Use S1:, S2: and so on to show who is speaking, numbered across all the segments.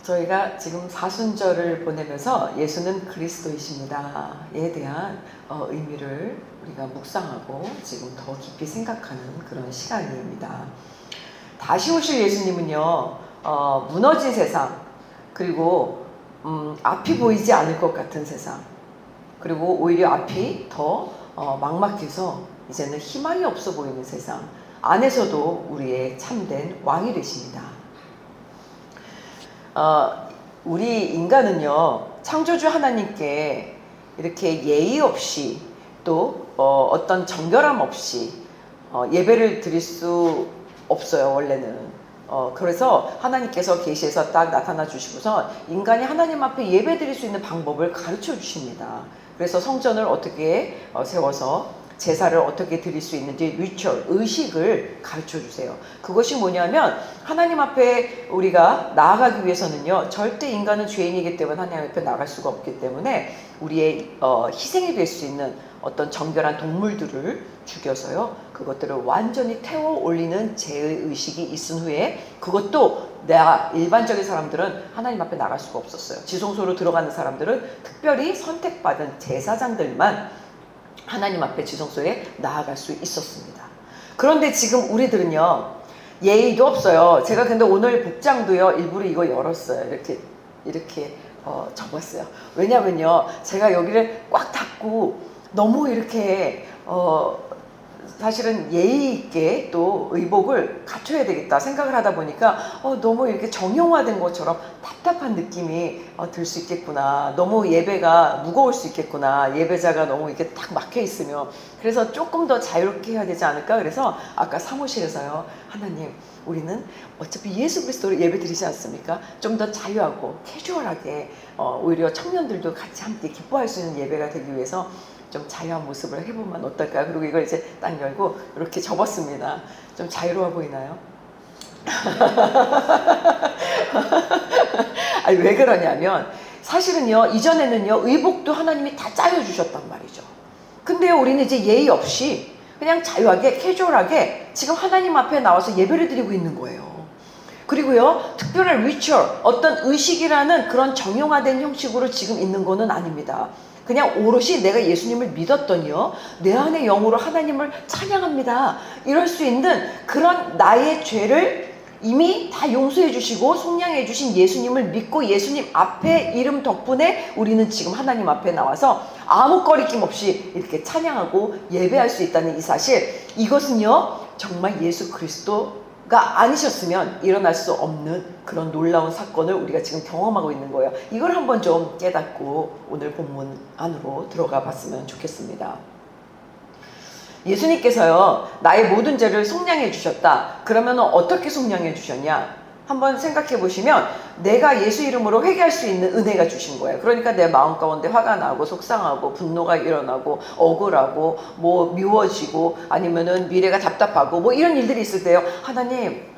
S1: 저희가 지금 사순절을 보내면서 예수는 그리스도이십니다에 대한 의미를 우리가 묵상하고 지금 더 깊이 생각하는 그런 시간입니다. 다시 오실 예수님은요, 무너진 세상, 그리고 앞이 보이지 않을 것 같은 세상, 그리고 오히려 앞이 더 막막해서 이제는 희망이 없어 보이는 세상 안에서도 우리의 참된 왕이 되십니다. 우리 인간은요, 창조주 하나님께 이렇게 예의 없이 또 어떤 정결함 없이 예배를 드릴 수 없어요, 원래는. 그래서 하나님께서 계시에서 딱 나타나 주시고서 인간이 하나님 앞에 예배 드릴 수 있는 방법을 가르쳐 주십니다. 그래서 성전을 어떻게 세워서 제사를 어떻게 드릴 수 있는지 리추얼, 의식을 가르쳐 주세요. 그것이 뭐냐면 하나님 앞에 우리가 나아가기 위해서는요, 절대 인간은 죄인이기 때문에 하나님 앞에 나갈 수가 없기 때문에 우리의 희생이 될 수 있는 어떤 정결한 동물들을 죽여서요, 그것들을 완전히 태워 올리는 제의 의식이 있은 후에, 그것도 일반적인 사람들은 하나님 앞에 나갈 수가 없었어요. 지성소로 들어가는 사람들은 특별히 선택받은 제사장들만 하나님 앞에 지성소에 나아갈 수 있었습니다. 그런데 지금 우리들은요, 예의도 없어요. 제가 근데 오늘 복장도요, 일부러 이거 열었어요. 이렇게 접었어요. 왜냐면요, 제가 여기를 꽉 닫고 너무 이렇게 사실은 예의 있게 또 의복을 갖춰야 되겠다 생각을 하다 보니까 너무 이렇게 정형화된 것처럼 답답한 느낌이 들 수 있겠구나. 너무 예배가 무거울 수 있겠구나. 예배자가 너무 이렇게 딱 막혀 있으면. 그래서 조금 더 자유롭게 해야 되지 않을까. 그래서 아까 사무실에서요, 하나님, 우리는 어차피 예수 그리스도를 예배 드리지 않습니까? 좀 더 자유하고 캐주얼하게 오히려 청년들도 같이 함께 기뻐할 수 있는 예배가 되기 위해서 좀 자유한 모습을 해보면 어떨까요? 그리고 이걸 이제 딱 열고 이렇게 접었습니다. 좀 자유로워 보이나요? 아니, 왜 그러냐면 사실은요, 이전에는요, 의복도 하나님이 다 짜여주셨단 말이죠. 근데 우리는 이제 예의 없이 그냥 자유하게 캐주얼하게 지금 하나님 앞에 나와서 예배를 드리고 있는 거예요. 그리고요, 특별한 리추얼, 어떤 의식이라는 그런 정형화된 형식으로 지금 있는 거는 아닙니다. 그냥 오롯이 내가 예수님을 믿었더니요, 내 안의 영으로 하나님을 찬양합니다. 이럴 수 있는 그런 나의 죄를 이미 다 용서해 주시고 속량해 주신 예수님을 믿고 예수님 앞에 이름 덕분에 우리는 지금 하나님 앞에 나와서 아무 거리낌 없이 이렇게 찬양하고 예배할 수 있다는 이 사실, 이것은요, 정말 예수 그리스도가 아니셨으면 일어날 수 없는 그런 놀라운 사건을 우리가 지금 경험하고 있는 거예요. 이걸 한번 좀 깨닫고 오늘 본문 안으로 들어가 봤으면 좋겠습니다. 예수님께서요, 나의 모든 죄를 속량해 주셨다. 그러면 어떻게 속량해 주셨냐? 한번 생각해 보시면 내가 예수 이름으로 회개할 수 있는 은혜가 주신 거예요. 그러니까 내 마음 가운데 화가 나고 속상하고 분노가 일어나고 억울하고 뭐 미워지고 아니면은 미래가 답답하고 뭐 이런 일들이 있을 때요, 하나님,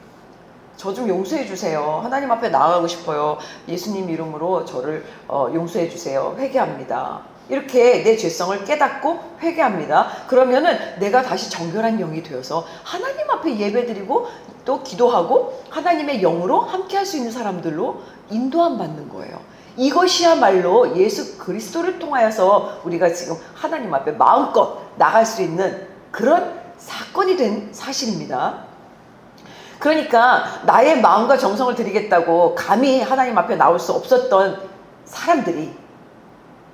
S1: 저 좀 용서해 주세요. 하나님 앞에 나아가고 싶어요. 예수님 이름으로 저를 용서해 주세요. 회개합니다. 이렇게 내 죄성을 깨닫고 회개합니다. 그러면은 내가 다시 정결한 영이 되어서 하나님 앞에 예배드리고 또 기도하고 하나님의 영으로 함께 할 수 있는 사람들로 인도함 받는 거예요. 이것이야말로 예수 그리스도를 통하여서 우리가 지금 하나님 앞에 마음껏 나갈 수 있는 그런 사건이 된 사실입니다. 그러니까 나의 마음과 정성을 드리겠다고 감히 하나님 앞에 나올 수 없었던 사람들이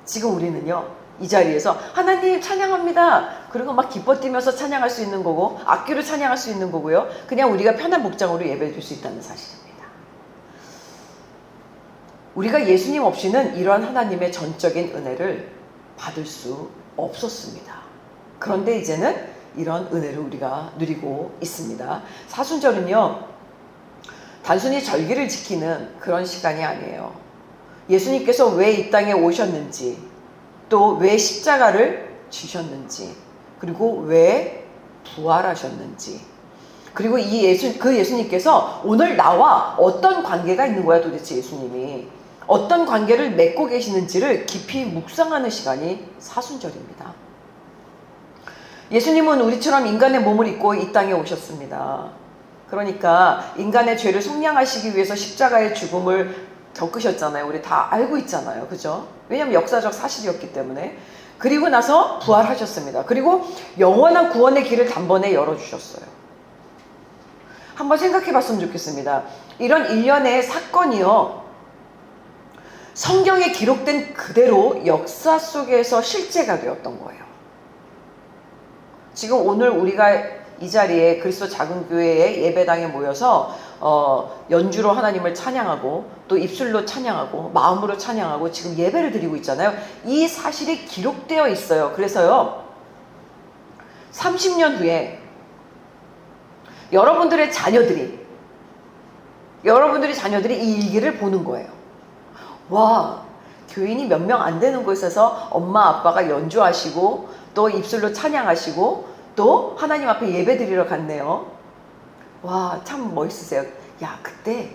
S1: 지금 우리는요, 이 자리에서 하나님 찬양합니다. 그리고 막 기뻐 뛰면서 찬양할 수 있는 거고 악기로 찬양할 수 있는 거고요. 그냥 우리가 편한 복장으로 예배 드릴 수 있다는 사실입니다. 우리가 예수님 없이는 이러한 하나님의 전적인 은혜를 받을 수 없었습니다. 그런데 이제는 이런 은혜를 우리가 누리고 있습니다. 사순절은요, 단순히 절기를 지키는 그런 시간이 아니에요. 예수님께서 왜 이 땅에 오셨는지, 또 왜 십자가를 지셨는지, 그리고 왜 부활하셨는지, 그리고 그 예수님께서 오늘 나와 어떤 관계가 있는 거야 도대체, 예수님이 어떤 관계를 맺고 계시는지를 깊이 묵상하는 시간이 사순절입니다. 예수님은 우리처럼 인간의 몸을 입고 이 땅에 오셨습니다. 그러니까 인간의 죄를 속량하시기 위해서 십자가의 죽음을 겪으셨잖아요. 우리 다 알고 있잖아요. 그죠? 왜냐하면 역사적 사실이었기 때문에. 그리고 나서 부활하셨습니다. 그리고 영원한 구원의 길을 단번에 열어주셨어요. 한번 생각해 봤으면 좋겠습니다. 이런 일련의 사건이요, 성경에 기록된 그대로 역사 속에서 실제가 되었던 거예요. 지금 오늘 우리가 이 자리에 그리스도 작은 교회의 예배당에 모여서 연주로 하나님을 찬양하고 또 입술로 찬양하고 마음으로 찬양하고 지금 예배를 드리고 있잖아요. 이 사실이 기록되어 있어요. 그래서요, 30년 후에 여러분들의 자녀들이 이 일기를 보는 거예요. 와, 교인이 몇 명 안 되는 곳에서 엄마 아빠가 연주하시고 또 입술로 찬양하시고 또 하나님 앞에 예배 드리러 갔네요. 와, 참 멋있으세요. 야, 그때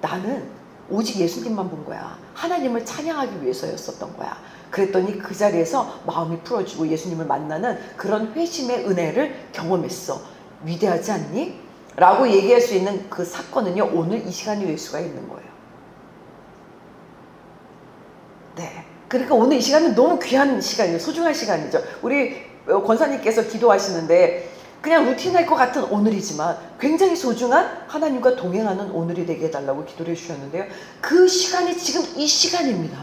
S1: 나는 오직 예수님만 본 거야. 하나님을 찬양하기 위해서였었던 거야. 그랬더니 그 자리에서 마음이 풀어지고 예수님을 만나는 그런 회심의 은혜를 경험했어. 위대하지 않니? 라고 얘기할 수 있는 그 사건은요, 오늘 이 시간이 될 수가 있는 거예요. 네. 그러니까 오늘 이 시간은 너무 귀한 시간이에요. 소중한 시간이죠. 우리 권사님께서 기도하시는데 그냥 루틴할 것 같은 오늘이지만 굉장히 소중한 하나님과 동행하는 오늘이 되게 해달라고 기도를 해주셨는데요. 그 시간이 지금 이 시간입니다.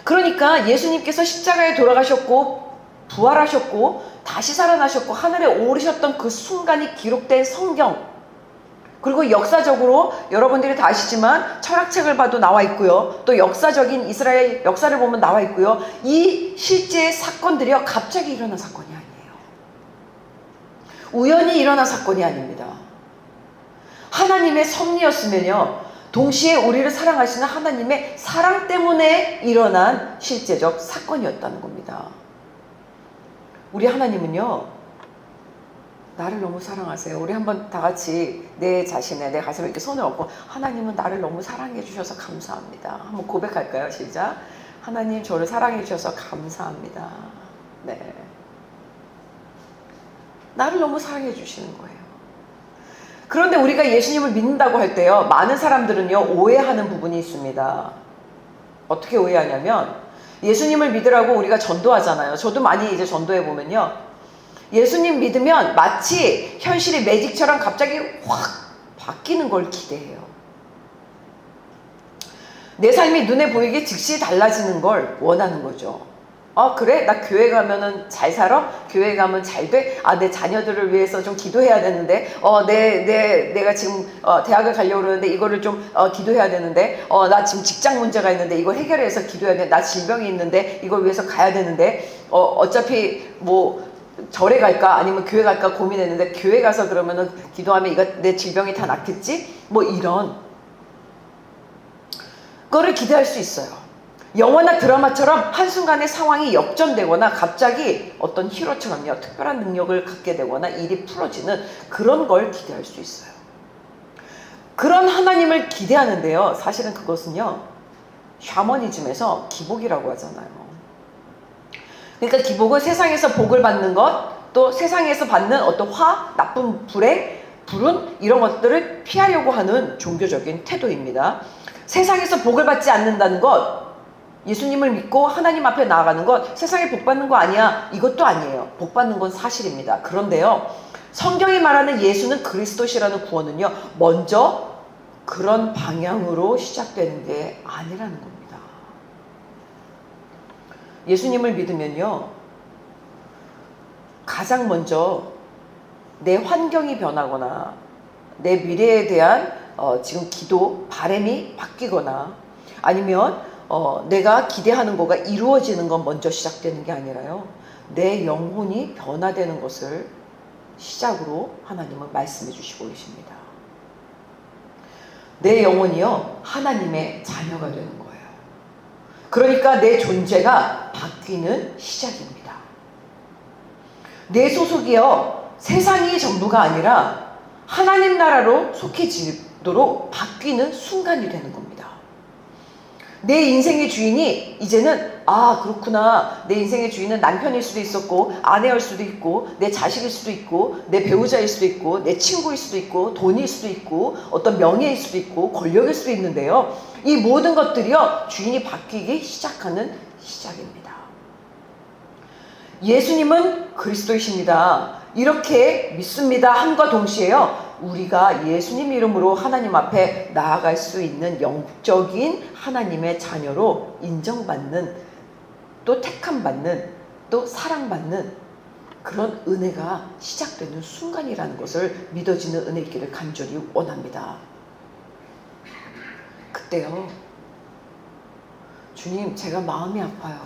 S1: 그러니까 예수님께서 십자가에 돌아가셨고 부활하셨고 다시 살아나셨고 하늘에 오르셨던 그 순간이 기록된 성경, 그리고 역사적으로 여러분들이 다 아시지만 철학책을 봐도 나와 있고요. 또 역사적인 이스라엘 역사를 보면 나와 있고요. 이 실제 사건들이요, 갑자기 일어난 사건이 아니에요. 우연히 일어난 사건이 아닙니다. 하나님의 섭리였으면요, 동시에 우리를 사랑하시는 하나님의 사랑 때문에 일어난 실제적 사건이었다는 겁니다. 우리 하나님은요, 나를 너무 사랑하세요. 우리 한번 다 같이 내 자신의, 내 가슴에 이렇게 손을 얹고, 하나님은 나를 너무 사랑해 주셔서 감사합니다. 한번 고백할까요? 시작. 하나님, 저를 사랑해 주셔서 감사합니다. 네. 나를 너무 사랑해 주시는 거예요. 그런데 우리가 예수님을 믿는다고 할 때요, 많은 사람들은요, 오해하는 부분이 있습니다. 어떻게 오해하냐면, 예수님을 믿으라고 우리가 전도하잖아요. 저도 많이 이제 전도해 보면요, 예수님 믿으면 마치 현실이 매직처럼 갑자기 확 바뀌는 걸 기대해요. 내 삶이 눈에 보이게 즉시 달라지는 걸 원하는 거죠. 그래? 나 교회 가면은 잘 살아? 교회 가면 잘 돼? 내 자녀들을 위해서 좀 기도해야 되는데, 내가 지금 대학을 가려고 그러는데 이거를 좀 기도해야 되는데, 나 지금 직장 문제가 있는데 이거 해결해서 기도해야 돼. 나 질병이 있는데 이걸 위해서 가야 되는데, 어차피 뭐 절에 갈까 아니면 교회 갈까 고민했는데 교회 가서 그러면은 기도하면 이거 내 질병이 다 낫겠지? 뭐 이런 거를 기대할 수 있어요. 영화나 드라마처럼 한순간에 상황이 역전되거나 갑자기 어떤 히로처럼요, 특별한 능력을 갖게 되거나 일이 풀어지는 그런 걸 기대할 수 있어요. 그런 하나님을 기대하는데요, 사실은 그것은요, 샤머니즘에서 기복이라고 하잖아요. 그러니까 기복은 세상에서 복을 받는 것, 또 세상에서 받는 어떤 나쁜 불운 이런 것들을 피하려고 하는 종교적인 태도입니다. 세상에서 복을 받지 않는다는 것, 예수님을 믿고 하나님 앞에 나아가는 것, 세상에 복 받는 거 아니야, 이것도 아니에요. 복 받는 건 사실입니다. 그런데요, 성경이 말하는 예수는 그리스도시라는 구원은요, 먼저 그런 방향으로 시작되는 게 아니라는 겁니다. 예수님을 믿으면요, 가장 먼저 내 환경이 변하거나 내 미래에 대한 지금 기도, 바람이 바뀌거나 아니면 내가 기대하는 거가 이루어지는 건 먼저 시작되는 게 아니라요, 내 영혼이 변화되는 것을 시작으로 하나님은 말씀해 주시고 계십니다. 내 영혼이요, 하나님의 자녀가 되는 거예요. 그러니까 내 존재가 바뀌는 시작입니다. 내 소속이요, 세상이 전부가 아니라 하나님 나라로 속해지도록 바뀌는 순간이 되는 겁니다. 내 인생의 주인이 이제는 그렇구나. 내 인생의 주인은 남편일 수도 있었고 아내일 수도 있고 내 자식일 수도 있고 내 배우자일 수도 있고 내 친구일 수도 있고 돈일 수도 있고 어떤 명예일 수도 있고 권력일 수도 있는데요. 이 모든 것들이요 주인이 바뀌기 시작하는 시작입니다. 예수님은 그리스도이십니다. 이렇게 믿습니다 함과 동시에요. 우리가 예수님 이름으로 하나님 앞에 나아갈 수 있는 영적인 하나님의 자녀로 인정받는, 또 택함받는, 또 사랑받는 그런 은혜가 시작되는 순간이라는 것을 믿어지는 은혜 있기를 간절히 원합니다. 그때요, 주님, 제가 마음이 아파요.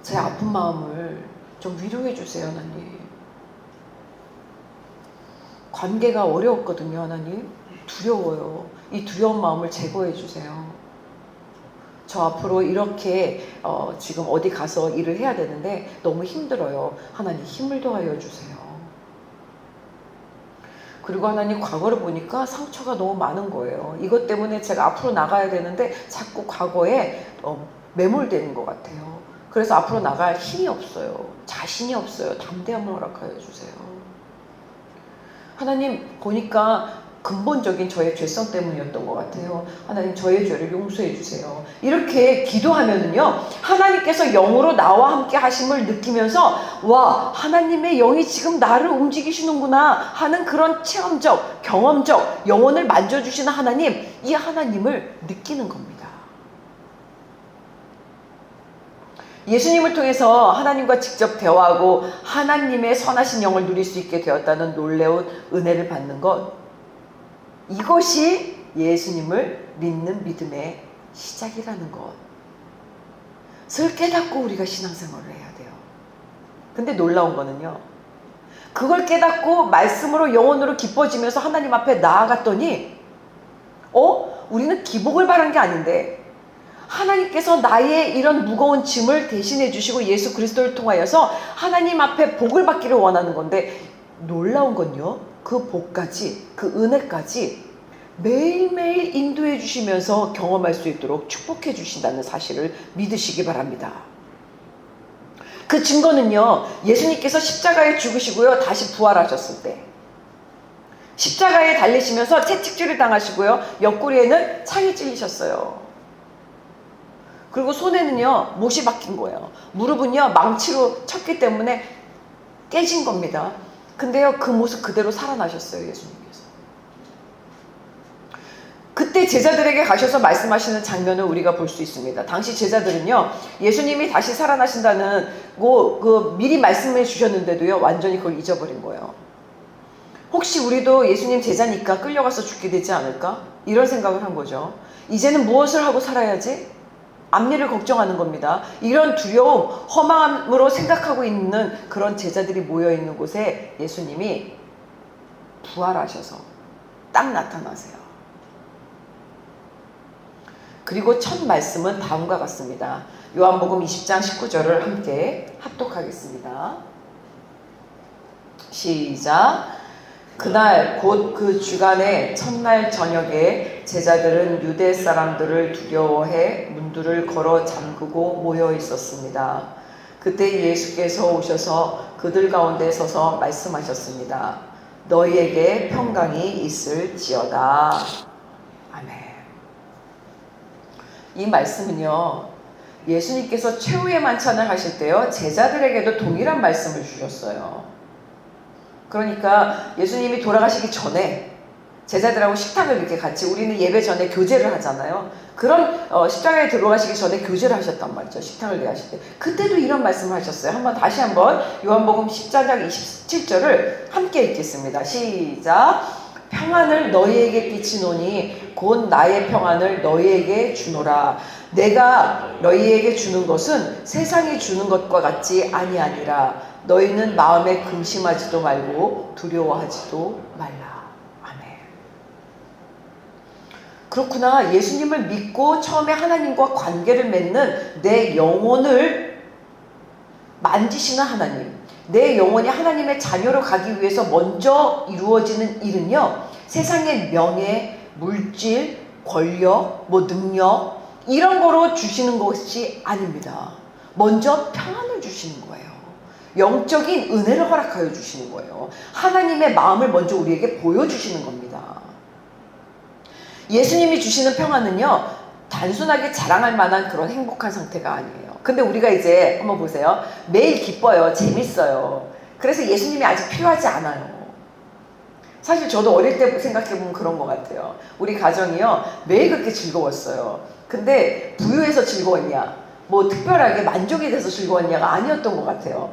S1: 제 아픈 마음을 좀 위로해 주세요, 하나님. 관계가 어려웠거든요, 하나님. 두려워요. 이 두려운 마음을 제거해 주세요. 저 앞으로 이렇게 지금 어디 가서 일을 해야 되는데 너무 힘들어요. 하나님 힘을 더하여 주세요. 그리고 하나님, 과거를 보니까 상처가 너무 많은 거예요. 이것 때문에 제가 앞으로 나가야 되는데 자꾸 과거에 매몰되는 것 같아요. 그래서 앞으로 나갈 힘이 없어요. 자신이 없어요. 담대함을 허락하여 주세요. 하나님, 보니까 근본적인 저의 죄성 때문이었던 것 같아요. 하나님, 저의 죄를 용서해 주세요. 이렇게 기도하면은요, 하나님께서 영으로 나와 함께 하심을 느끼면서, 와, 하나님의 영이 지금 나를 움직이시는구나 하는 그런 체험적, 경험적, 영혼을 만져주시는 하나님, 이 하나님을 느끼는 겁니다. 예수님을 통해서 하나님과 직접 대화하고 하나님의 선하신 영을 누릴 수 있게 되었다는 놀라운 은혜를 받는 것, 이것이 예수님을 믿는 믿음의 시작이라는 것을 깨닫고 우리가 신앙생활을 해야 돼요. 근데 놀라운 거는요, 그걸 깨닫고 말씀으로 영혼으로 기뻐지면서 하나님 앞에 나아갔더니 우리는 기복을 바란 게 아닌데 하나님께서 나의 이런 무거운 짐을 대신해 주시고 예수 그리스도를 통하여서 하나님 앞에 복을 받기를 원하는 건데, 놀라운 건요, 그 복까지, 그 은혜까지 매일매일 인도해 주시면서 경험할 수 있도록 축복해 주신다는 사실을 믿으시기 바랍니다. 그 증거는요, 예수님께서 십자가에 죽으시고요, 다시 부활하셨을 때 십자가에 달리시면서 채찍질을 당하시고요, 옆구리에는 창이 찔리셨어요. 그리고 손에는요, 못이 박힌 거예요. 무릎은요, 망치로 쳤기 때문에 깨진 겁니다. 근데요, 그 모습 그대로 살아나셨어요, 예수님께서. 그때 제자들에게 가셔서 말씀하시는 장면을 우리가 볼 수 있습니다. 당시 제자들은요, 예수님이 다시 살아나신다는 그 미리 말씀해 주셨는데도요, 완전히 그걸 잊어버린 거예요. 혹시 우리도 예수님 제자니까 끌려가서 죽게 되지 않을까? 이런 생각을 한 거죠. 이제는 무엇을 하고 살아야지? 앞일을 걱정하는 겁니다. 이런 두려움, 허망함으로 생각하고 있는 그런 제자들이 모여있는 곳에 예수님이 부활하셔서 딱 나타나세요. 그리고 첫 말씀은 다음과 같습니다. 요한복음 20장 19절을 함께 합독하겠습니다. 시작. 그날 곧 그 주간의 첫날 저녁에 제자들은 유대 사람들을 두려워해 문들을 걸어 잠그고 모여 있었습니다. 그때 예수께서 오셔서 그들 가운데 서서 말씀하셨습니다. 너희에게 평강이 있을지어다. 아멘. 이 말씀은요, 예수님께서 최후의 만찬을 하실 때요, 제자들에게도 동일한 말씀을 주셨어요. 그러니까 예수님이 돌아가시기 전에 제자들하고 식탁을 이렇게 같이, 우리는 예배 전에 교제를 하잖아요. 그런 십자가에 들어가시기 전에 교제를 하셨단 말이죠. 식탁을 대하실 때. 그때도 이런 말씀을 하셨어요. 다시 한번 요한복음 10장 27절을 함께 읽겠습니다. 시작. 평안을 너희에게 끼치노니 곧 나의 평안을 너희에게 주노라. 내가 너희에게 주는 것은 세상이 주는 것과 같지 아니하니라. 너희는 마음에 근심하지도 말고 두려워하지도 말라. 아멘. 그렇구나. 예수님을 믿고 처음에 하나님과 관계를 맺는 내 영혼을 만지시는 하나님, 내 영혼이 하나님의 자녀로 가기 위해서 먼저 이루어지는 일은요, 세상의 명예, 물질, 권력, 뭐 능력 이런 거로 주시는 것이 아닙니다. 먼저 평안을 주시는 거예요. 영적인 은혜를 허락하여 주시는 거예요. 하나님의 마음을 먼저 우리에게 보여주시는 겁니다. 예수님이 주시는 평안은요, 단순하게 자랑할 만한 그런 행복한 상태가 아니에요. 근데 우리가 이제 한번 보세요. 매일 기뻐요. 재밌어요. 그래서 예수님이 아직 필요하지 않아요. 사실 저도 어릴 때 생각해보면 그런 것 같아요. 우리 가정이요, 매일 그렇게 즐거웠어요. 근데 부유해서 즐거웠냐, 뭐 특별하게 만족이 돼서 즐거웠냐가 아니었던 것 같아요.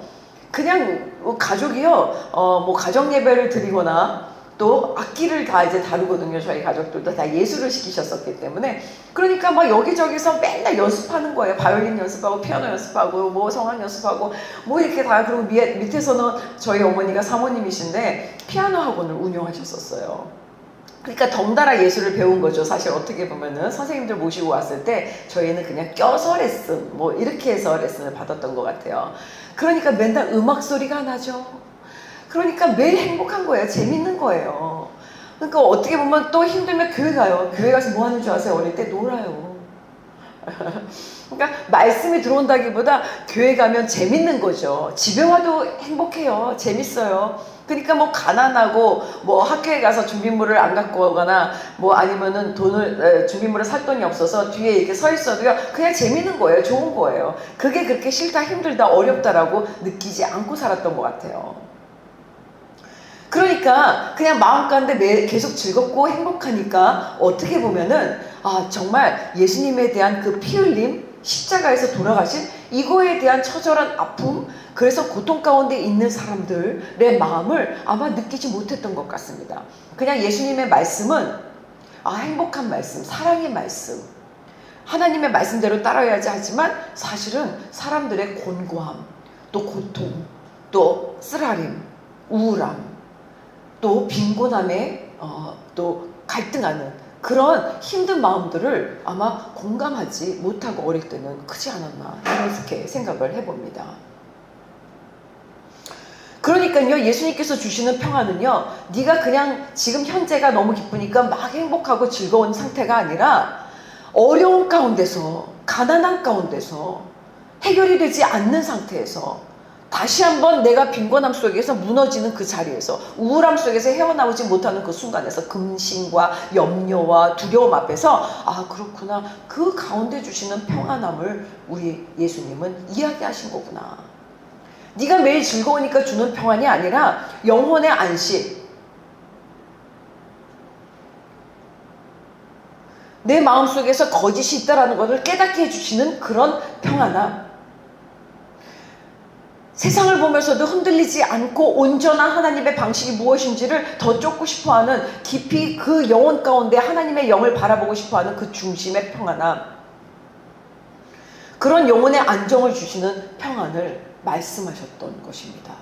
S1: 그냥 가족이요, 뭐 가정 예배를 드리거나 또 악기를 다 이제 다루거든요. 저희 가족들도 다 예술을 시키셨었기 때문에. 그러니까 막 여기저기서 맨날 연습하는 거예요. 바이올린 연습하고 피아노 연습하고 뭐 성악 연습하고 뭐 이렇게 다. 그리고 밑에서는 저희 어머니가 사모님이신데 피아노 학원을 운영하셨었어요. 그러니까 덩달아 예술을 배운 거죠. 사실 어떻게 보면은 선생님들 모시고 왔을 때 저희는 그냥 껴서 레슨 뭐 이렇게 해서 레슨을 받았던 것 같아요. 그러니까 맨날 음악 소리가 나죠. 그러니까 매일 행복한 거예요. 재밌는 거예요. 그러니까 어떻게 보면 또 힘들면 교회 가요. 교회 가서 뭐 하는 줄 아세요? 어릴 때 놀아요. 그러니까 말씀이 들어온다기보다 교회 가면 재밌는 거죠. 집에 와도 행복해요. 재밌어요. 그러니까 뭐 가난하고 뭐 학교에 가서 준비물을 안 갖고 오거나 뭐 아니면은 준비물을 살 돈이 없어서 뒤에 이렇게 서 있어도요, 그냥 재밌는 거예요. 좋은 거예요. 그게 그렇게 싫다, 힘들다, 어렵다라고 느끼지 않고 살았던 것 같아요. 그러니까 그냥 마음 가운데 계속 즐겁고 행복하니까 어떻게 보면은 정말 예수님에 대한 그 피 흘림, 십자가에서 돌아가신 이거에 대한 처절한 아픔, 그래서 고통 가운데 있는 사람들의 마음을 아마 느끼지 못했던 것 같습니다. 그냥 예수님의 말씀은 행복한 말씀, 사랑의 말씀, 하나님의 말씀대로 따라야지 하지만 사실은 사람들의 곤고함, 또 고통, 또 쓰라림, 우울함, 또 빈곤함에 또 갈등하는 그런 힘든 마음들을 아마 공감하지 못하고 어릴 때는 크지 않았나 이렇게 생각을 해봅니다. 그러니까요, 예수님께서 주시는 평안은요, 네가 그냥 지금 현재가 너무 기쁘니까 막 행복하고 즐거운 상태가 아니라 어려운 가운데서, 가난한 가운데서, 해결이 되지 않는 상태에서 다시 한번 내가 빈곤함 속에서 무너지는 그 자리에서, 우울함 속에서 헤어나오지 못하는 그 순간에서 근심과 염려와 두려움 앞에서 그렇구나, 그 가운데 주시는 평안함을 우리 예수님은 이야기하신 거구나. 네가 매일 즐거우니까 주는 평안이 아니라 영혼의 안식, 내 마음속에서 거짓이 있다라는 것을 깨닫게 해주시는 그런 평안함, 세상을 보면서도 흔들리지 않고 온전한 하나님의 방식이 무엇인지를 더 쫓고 싶어하는, 깊이 그 영혼 가운데 하나님의 영을 바라보고 싶어하는 그 중심의 평안함, 그런 영혼의 안정을 주시는 평안을 말씀하셨던 것입니다.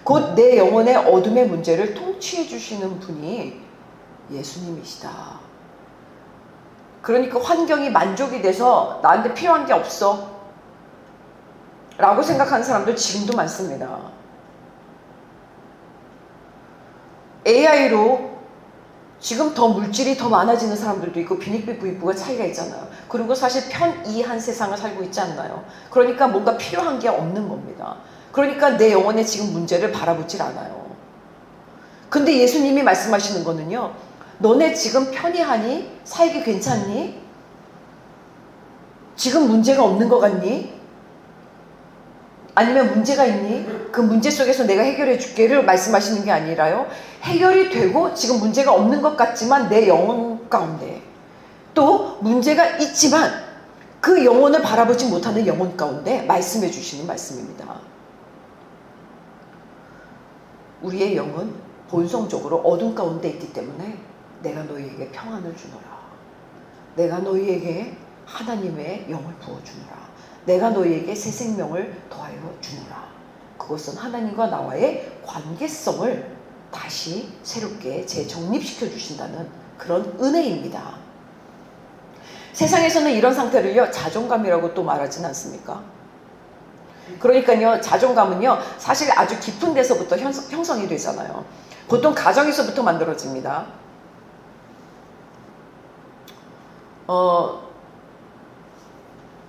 S1: 곧 내 영혼의 어둠의 문제를 통치해 주시는 분이 예수님이시다. 그러니까 환경이 만족이 돼서 나한테 필요한 게 없어 라고 생각하는 사람들 지금도 많습니다. AI로 지금 더 물질이 더 많아지는 사람들도 있고 빈익빈 부익부가 차이가 있잖아요. 그리고 사실 편이한 세상을 살고 있지 않나요? 그러니까 뭔가 필요한 게 없는 겁니다. 그러니까 내 영혼의 지금 문제를 바라보질 않아요. 근데 예수님이 말씀하시는 거는요, 너네 지금 편이하니? 살기 괜찮니? 지금 문제가 없는 것 같니? 아니면 문제가 있니? 그 문제 속에서 내가 해결해 줄게를 말씀하시는 게 아니라요, 해결이 되고 지금 문제가 없는 것 같지만 내 영혼 가운데 또 문제가 있지만 그 영혼을 바라보지 못하는 영혼 가운데 말씀해 주시는 말씀입니다. 우리의 영은 본성적으로 어둠 가운데 있기 때문에 내가 너희에게 평안을 주노라, 내가 너희에게 하나님의 영을 부어주노라, 내가 너희에게 새 생명을 더하여 주노라. 그것은 하나님과 나와의 관계성을 다시 새롭게 재정립시켜 주신다는 그런 은혜입니다. 세상에서는 이런 상태를요, 자존감이라고 또 말하진 않습니까? 그러니까요, 자존감은요, 사실 아주 깊은 데서부터 형성이 되잖아요. 보통 가정에서부터 만들어집니다.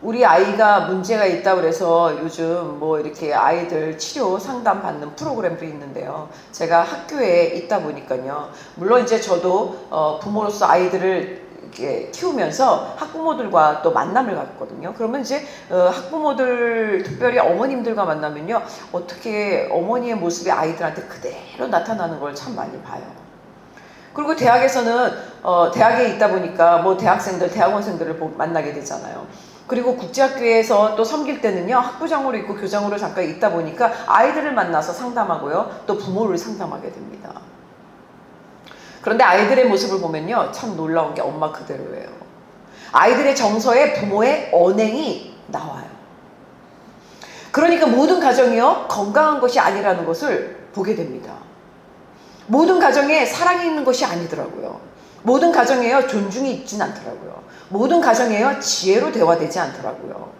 S1: 우리 아이가 문제가 있다고 그래서 요즘 뭐 이렇게 아이들 치료 상담 받는 프로그램도 있는데요. 제가 학교에 있다 보니까요. 물론 이제 저도 부모로서 아이들을 이렇게 키우면서 학부모들과 또 만남을 갖거든요. 그러면 이제 학부모들, 특별히 어머님들과 만나면요. 어떻게 어머니의 모습이 아이들한테 그대로 나타나는 걸 참 많이 봐요. 그리고 대학에서는 대학에 있다 보니까 뭐 대학생들, 대학원생들을 만나게 되잖아요. 그리고 국제학교에서 또 섬길 때는요, 학부장으로 있고 교장으로 잠깐 있다 보니까 아이들을 만나서 상담하고요, 또 부모를 상담하게 됩니다. 그런데 아이들의 모습을 보면요, 참 놀라운 게 엄마 그대로예요. 아이들의 정서에 부모의 언행이 나와요. 그러니까 모든 가정이요, 건강한 것이 아니라는 것을 보게 됩니다. 모든 가정에 사랑이 있는 것이 아니더라고요. 모든 가정에요, 존중이 있진 않더라고요. 모든 가정에요, 지혜로 대화되지 않더라고요.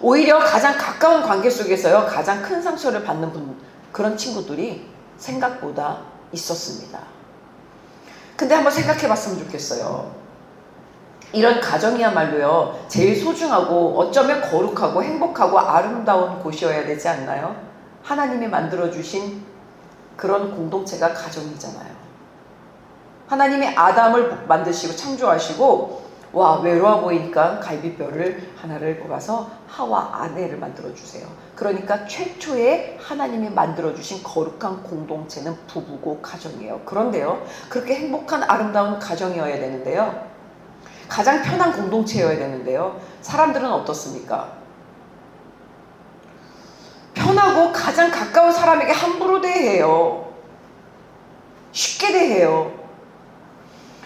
S1: 오히려 가장 가까운 관계 속에서요, 가장 큰 상처를 받는 그런 친구들이 생각보다 있었습니다. 근데 한번 생각해 봤으면 좋겠어요. 이런 가정이야말로요, 제일 소중하고 어쩌면 거룩하고 행복하고 아름다운 곳이어야 되지 않나요? 하나님이 만들어주신 그런 공동체가 가정이잖아요. 하나님이 아담을 만드시고 창조하시고, 와, 외로워 보이니까 갈비뼈를 하나를 뽑아서 하와 아내를 만들어주세요. 그러니까 최초에 하나님이 만들어주신 거룩한 공동체는 부부고 가정이에요. 그런데요, 그렇게 행복한 아름다운 가정이어야 되는데요, 가장 편한 공동체여야 되는데요, 사람들은 어떻습니까? 편하고 가장 가까운 사람에게 함부로 대해요. 쉽게 대해요.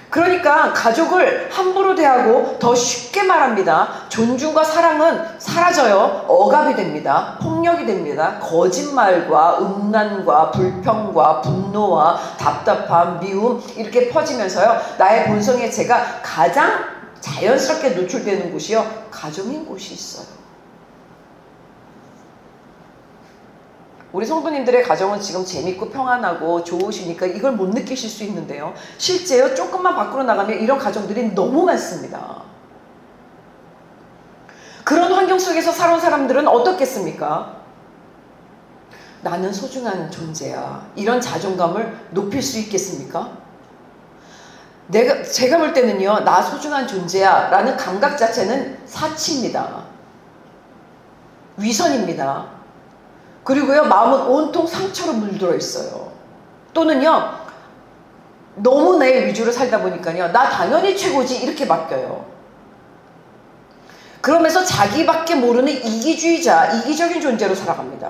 S1: 그러니까 가족을 함부로 대하고 더 쉽게 말합니다. 존중과 사랑은 사라져요. 억압이 됩니다. 폭력이 됩니다. 거짓말과 음란과 불평과 분노와 답답함, 미움 이렇게 퍼지면서요, 나의 본성의 제가 가장 자연스럽게 노출되는 곳이요, 가정인 곳이 있어요. 우리 성도님들의 가정은 지금 재밌고 평안하고 좋으시니까 이걸 못 느끼실 수 있는데요, 실제요, 조금만 밖으로 나가면 이런 가정들이 너무 많습니다. 그런 환경 속에서 살아온 사람들은 어떻겠습니까? 나는 소중한 존재야, 이런 자존감을 높일 수 있겠습니까? 제가 볼 때는요, 나 소중한 존재야 라는 감각 자체는 사치입니다. 위선입니다. 그리고요, 마음은 온통 상처로 물들어 있어요. 또는요, 너무 내 위주로 살다 보니까요, 나 당연히 최고지 이렇게 바뀌어요. 그러면서 자기밖에 모르는 이기주의자, 이기적인 존재로 살아갑니다.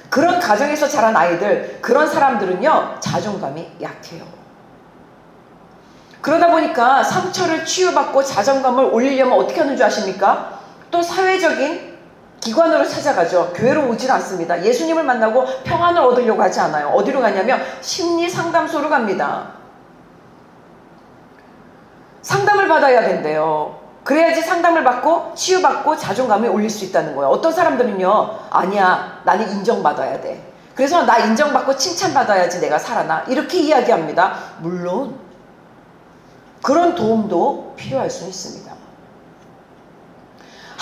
S1: 그런 가정에서 자란 아이들, 그런 사람들은요, 자존감이 약해요. 그러다 보니까 상처를 치유받고 자존감을 올리려면 어떻게 하는 줄 아십니까? 또 사회적인 기관으로 찾아가죠. 교회로 오질 않습니다. 예수님을 만나고 평안을 얻으려고 하지 않아요. 어디로 가냐면 심리상담소로 갑니다. 상담을 받아야 된대요. 그래야지 상담을 받고 치유받고 자존감을 올릴 수 있다는 거예요. 어떤 사람들은요, 아니야, 나는 인정받아야 돼. 그래서 나 인정받고 칭찬받아야지 내가 살아나, 이렇게 이야기합니다. 물론 그런 도움도 필요할 수 있습니다.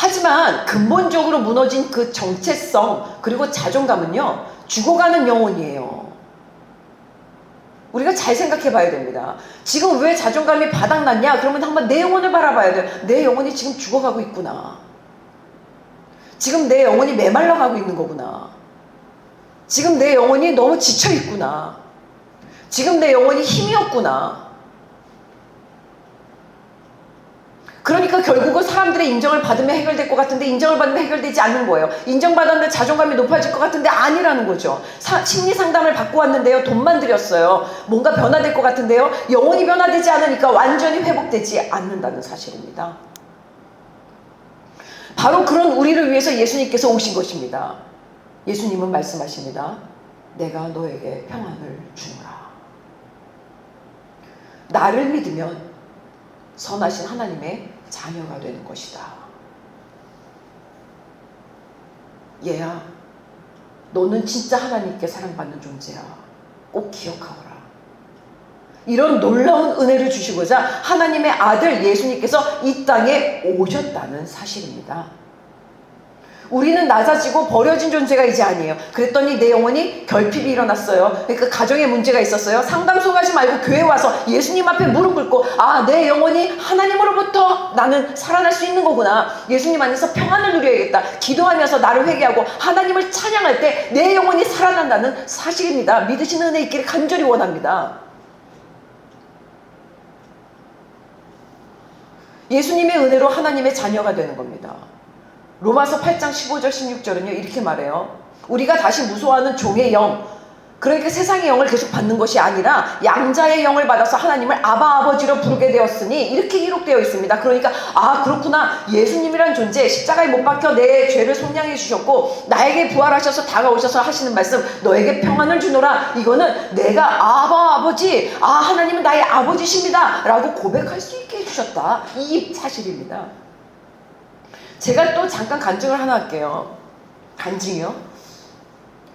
S1: 하지만 근본적으로 무너진 그 정체성 그리고 자존감은요, 죽어가는 영혼이에요. 우리가 잘 생각해 봐야 됩니다. 지금 왜 자존감이 바닥났냐? 그러면 한번 내 영혼을 바라봐야 돼요. 내 영혼이 지금 죽어가고 있구나. 지금 내 영혼이 메말라가고 있는 거구나. 지금 내 영혼이 너무 지쳐 있구나. 지금 내 영혼이 힘이 없구나. 그러니까 결국은 사람들의 인정을 받으면 해결될 것 같은데 인정을 받으면 해결되지 않는 거예요. 인정받았는데 자존감이 높아질 것 같은데 아니라는 거죠. 심리 상담을 받고 왔는데요, 돈만 들였어요. 뭔가 변화될 것 같은데요, 영혼이 변화되지 않으니까 완전히 회복되지 않는다는 사실입니다. 바로 그런 우리를 위해서 예수님께서 오신 것입니다. 예수님은 말씀하십니다. 내가 너에게 평안을 주노라. 나를 믿으면 선하신 하나님의 자녀가 되는 것이다. 얘야, 너는 진짜 하나님께 사랑받는 존재야. 꼭 기억하거라. 이런 놀라운 은혜를 주시고자 하나님의 아들 예수님께서 이 땅에 오셨다는 사실입니다. 우리는 낮아지고 버려진 존재가 이제 아니에요. 그랬더니 내 영혼이 결핍이 일어났어요. 그러니까 가정에 문제가 있었어요. 상담소 가지 말고 교회 와서 예수님 앞에 무릎 꿇고 내 영혼이 하나님으로부터 나는 살아날 수 있는 거구나. 예수님 안에서 평안을 누려야겠다. 기도하면서 나를 회개하고 하나님을 찬양할 때 내 영혼이 살아난다는 사실입니다. 믿으시는 은혜 있기를 간절히 원합니다. 예수님의 은혜로 하나님의 자녀가 되는 겁니다. 로마서 8장 15절 16절은요 이렇게 말해요. 우리가 다시 무소하는 종의 영, 그러니까 세상의 영을 계속 받는 것이 아니라 양자의 영을 받아서 하나님을 아바 아버지로 부르게 되었으니 이렇게 기록되어 있습니다. 그러니까 그렇구나. 예수님이란 존재 십자가에 못 박혀 내 죄를 속량해 주셨고 나에게 부활하셔서 다가오셔서 하시는 말씀, 너에게 평안을 주노라. 이거는 내가 아바 아버지, 하나님은 나의 아버지십니다 라고 고백할 수 있게 해주셨다. 이 사실입니다. 제가 또 잠깐 간증을 하나 할게요. 간증이요?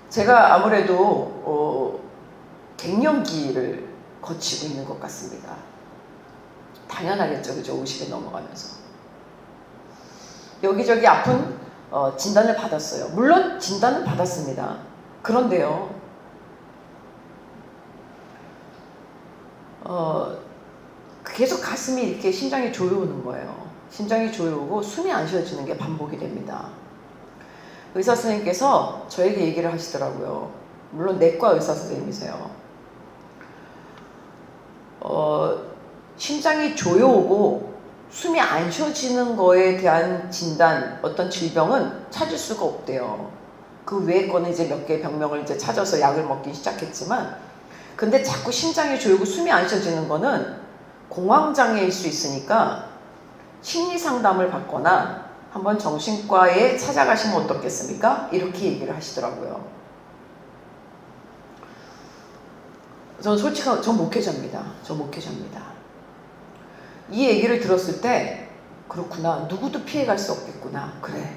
S1: 제가 아무래도 갱년기를 거치고 있는 것 같습니다. 당연하겠죠, 그죠? 50에 넘어가면서 여기저기 아픈 진단을 받았어요. 물론 진단을 받았습니다. 그런데요, 계속 가슴이 이렇게 심장이 조여오는 거예요. 심장이 조여오고 숨이 안 쉬어지는 게 반복이 됩니다. 의사 선생님께서 저에게 얘기를 하시더라고요. 물론 내과 의사 선생님이세요. 심장이 조여오고 숨이 안 쉬어지는 거에 대한 진단, 어떤 질병은 찾을 수가 없대요. 그 외의 거는 이제 몇 개의 병명을 이제 찾아서 약을 먹기 시작했지만, 근데 자꾸 심장이 조이고 숨이 안 쉬어지는 거는 공황장애일 수 있으니까 심리 상담을 받거나 한번 정신과에 찾아가시면 어떻겠습니까? 이렇게 얘기를 하시더라고요. 저는 솔직하게 저 목회자입니다. 이 얘기를 들었을 때 그렇구나, 누구도 피해갈 수 없겠구나. 그래,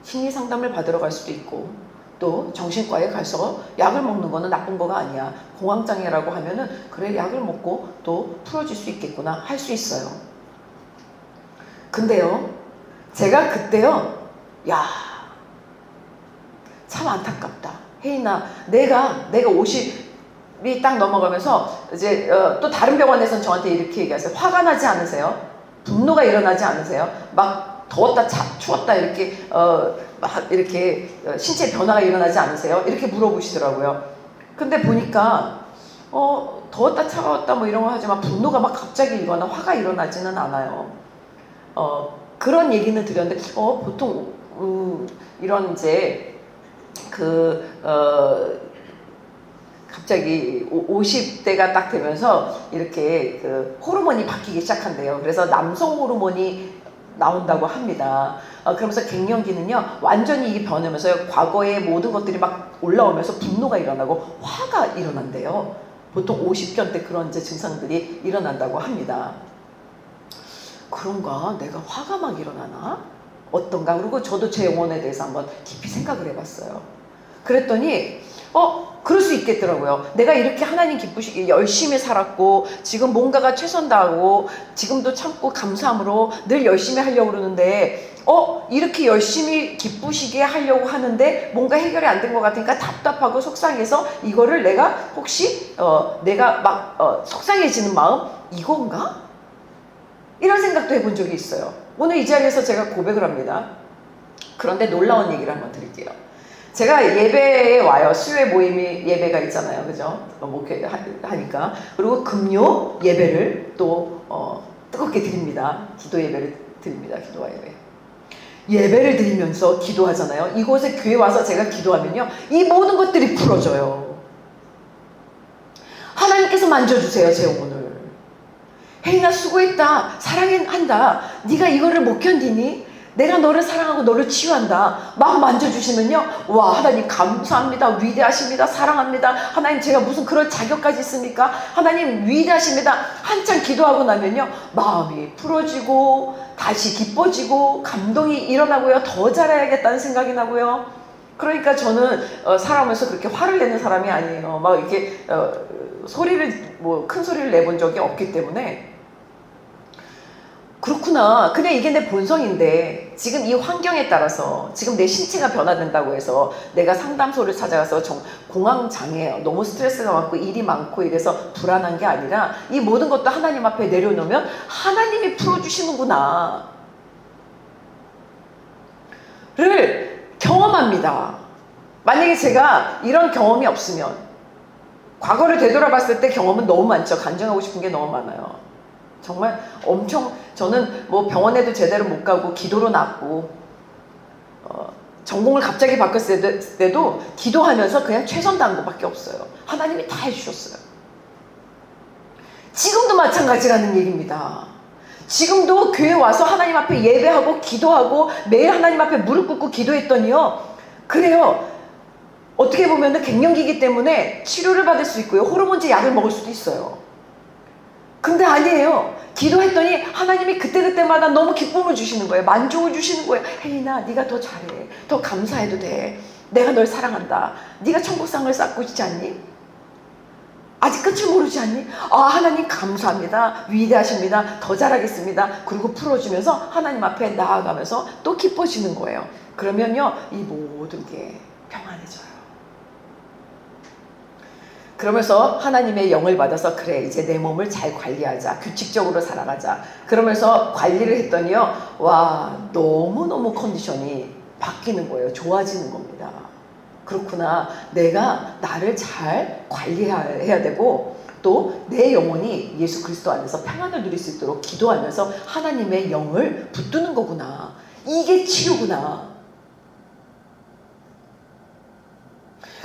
S1: 심리 상담을 받으러 갈 수도 있고 또 정신과에 가서 약을 먹는 거는 나쁜 거가 아니야. 공황장애라고 하면은 그래, 약을 먹고 또 풀어질 수 있겠구나 할 수 있어요. 근데요, 제가 그때요, 참 안타깝다. 혜인아, 내가 50이 딱 넘어가면서 이제 또 다른 병원에서는 저한테 이렇게 얘기하세요. 화가 나지 않으세요? 분노가 일어나지 않으세요? 막 더웠다 추웠다 이렇게 막 이렇게 신체 변화가 일어나지 않으세요? 이렇게 물어보시더라고요. 근데 보니까 더웠다 차가웠다 뭐 이런 거 하지만 분노가 막 갑자기 일거나 화가 일어나지는 않아요. 그런 얘기는 드렸는데 보통 이런 이제 갑자기 50대가 딱 되면서 이렇게 호르몬이 바뀌기 시작한대요. 그래서 남성 호르몬이 나온다고 합니다. 그러면서 갱년기는요, 완전히 이 변하면서 과거의 모든 것들이 막 올라오면서 분노가 일어나고 화가 일어난대요. 보통 50편 때 그런 이제 증상들이 일어난다고 합니다. 그런가? 내가 화가 막 일어나나? 어떤가? 그리고 저도 제 영혼에 대해서 한번 깊이 생각을 해봤어요. 그랬더니 그럴 수 있겠더라고요. 내가 이렇게 하나님 기쁘시게 열심히 살았고 지금 뭔가가 최선 다하고 지금도 참고 감사함으로 늘 열심히 하려고 그러는데 이렇게 열심히 기쁘시게 하려고 하는데 뭔가 해결이 안 된 것 같으니까 답답하고 속상해서 이거를 내가 혹시 내가 막 속상해지는 마음, 이건가? 이런 생각도 해본 적이 있어요. 오늘 이 자리에서 제가 고백을 합니다. 그런데 놀라운 얘기를 한번 드릴게요. 제가 예배에 와요. 수요일 모임이 예배가 있잖아요. 그죠? 목회하니까. 그리고 금요 예배를 또 뜨겁게 드립니다. 기도 예배를 드립니다. 기도와 예배. 예배를 드리면서 기도하잖아요. 이곳에 교회 와서 제가 기도하면요, 이 모든 것들이 풀어져요. 하나님께서 만져주세요, 제 영혼을. 혜인아, 수고했다. 사랑한다. 네가 이거를 못 견디니? 내가 너를 사랑하고 너를 치유한다. 막 만져주시면요, 와, 하나님 감사합니다. 위대하십니다. 사랑합니다. 하나님, 제가 무슨 그럴 자격까지 있습니까? 하나님 위대하십니다. 한참 기도하고 나면요, 마음이 풀어지고 다시 기뻐지고 감동이 일어나고요, 더 잘해야겠다는 생각이 나고요. 그러니까 저는 살아오면서 그렇게 화를 내는 사람이 아니에요. 막 이렇게 소리를 큰 소리를 내본 적이 없기 때문에 그렇구나. 그냥 이게 내 본성인데 지금 이 환경에 따라서 지금 내 신체가 변화된다고 해서 내가 상담소를 찾아가서 공황장애, 너무 스트레스가 많고 일이 많고 이래서 불안한 게 아니라 이 모든 것도 하나님 앞에 내려놓으면 하나님이 풀어주시는구나 를 경험합니다. 만약에 제가 이런 경험이 없으면, 과거를 되돌아봤을 때 경험은 너무 많죠. 간증하고 싶은 게 너무 많아요. 정말 엄청, 저는 병원에도 제대로 못 가고 기도로 낫고, 전공을 갑자기 바꿨을 때도 기도하면서 그냥 최선 다한 것밖에 없어요. 하나님이 다 해주셨어요. 지금도 마찬가지라는 얘기입니다. 지금도 교회 와서 하나님 앞에 예배하고 기도하고 매일 하나님 앞에 무릎 꿇고 기도했더니요, 그래요. 어떻게 보면 갱년기이기 때문에 치료를 받을 수 있고요, 호르몬제 약을 먹을 수도 있어요. 근데 아니에요. 기도했더니 하나님이 그때그때마다 너무 기쁨을 주시는 거예요. 만족을 주시는 거예요. 혜인아, 네가 더 잘해. 더 감사해도 돼. 내가 널 사랑한다. 네가 천국상을 쌓고 있지 않니? 아직 끝을 모르지 않니? 하나님 감사합니다. 위대하십니다. 더 잘하겠습니다. 그리고 풀어주면서 하나님 앞에 나아가면서 또 기뻐지는 거예요. 그러면요, 이 모든 게 평안해져요. 그러면서 하나님의 영을 받아서, 그래, 이제 내 몸을 잘 관리하자. 규칙적으로 살아가자. 그러면서 관리를 했더니요, 와, 너무너무 컨디션이 바뀌는 거예요. 좋아지는 겁니다. 그렇구나. 내가 나를 잘 관리해야 되고, 또 내 영혼이 예수 그리스도 안에서 평안을 누릴 수 있도록 기도하면서 하나님의 영을 붙드는 거구나. 이게 치료구나.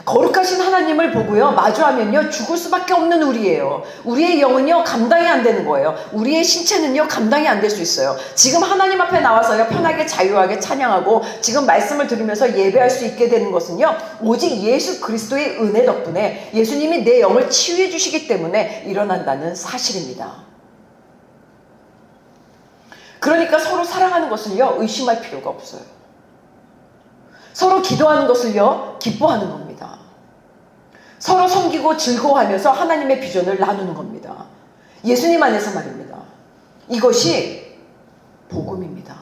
S1: 거룩하신 하나님을 보고요, 마주하면요, 죽을 수밖에 없는 우리예요. 우리의 영은요, 감당이 안 되는 거예요. 우리의 신체는요, 감당이 안 될 수 있어요. 지금 하나님 앞에 나와서요, 편하게 자유하게 찬양하고 지금 말씀을 들으면서 예배할 수 있게 되는 것은요, 오직 예수 그리스도의 은혜 덕분에 예수님이 내 영을 치유해 주시기 때문에 일어난다는 사실입니다. 그러니까 서로 사랑하는 것을요, 의심할 필요가 없어요. 서로 기도하는 것을요, 기뻐하는 겁니다. 서로 섬기고 즐거워하면서 하나님의 비전을 나누는 겁니다. 예수님 안에서 말입니다. 이것이 복음입니다.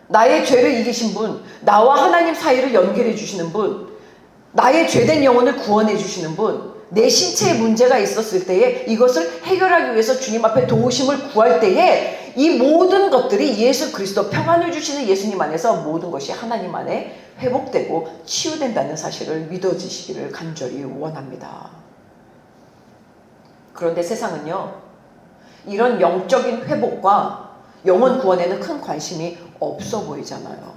S1: 나의 죄를 이기신 분, 나와 하나님 사이를 연결해 주시는 분, 나의 죄된 영혼을 구원해 주시는 분, 내 신체에 문제가 있었을 때에 이것을 해결하기 위해서 주님 앞에 도우심을 구할 때에 이 모든 것들이 예수 그리스도, 평안을 주시는 예수님 안에서 모든 것이 하나님 안에 회복되고 치유된다는 사실을 믿어지시기를 간절히 원합니다. 그런데 세상은요, 이런 영적인 회복과 영혼 구원에는 큰 관심이 없어 보이잖아요.